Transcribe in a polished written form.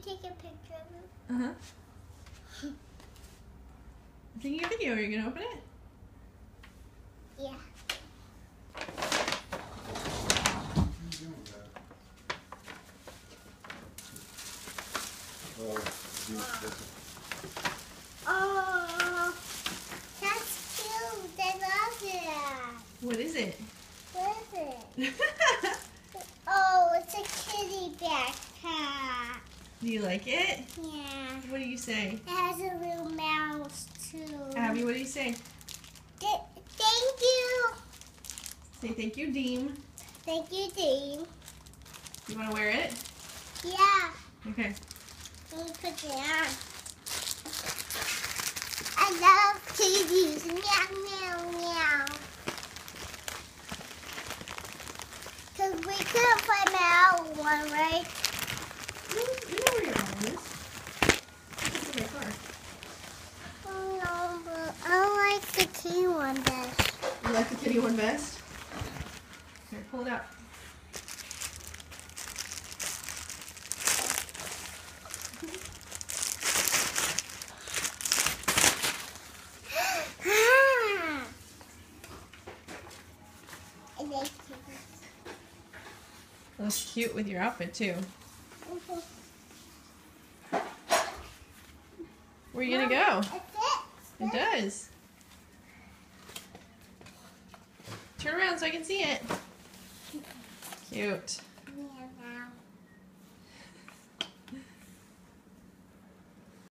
take a picture of him? Uh-huh. I'm taking a video. Are you going to open it? Yeah. Oh, that's cute. I love it. What is it? What is it? Oh, it's a kitty backpack. Do you like it? Yeah. What do you say? It has a little mouse too. Abby, what do you say? Thank you. Say thank you, Deem. Thank you, Dean. You want to wear it? Yeah. Okay. Let me put it on. I love kitties. Meow, meow, meow. Because we couldn't find my old one, right? You know where your own is. It's in my car. Oh, no, but I like the kitty one best. You like the kitty one best? Here, pull it out. I like kitties. It looks cute with your outfit too. Where are you gonna go? It does. Turn around so I can see it. Cute.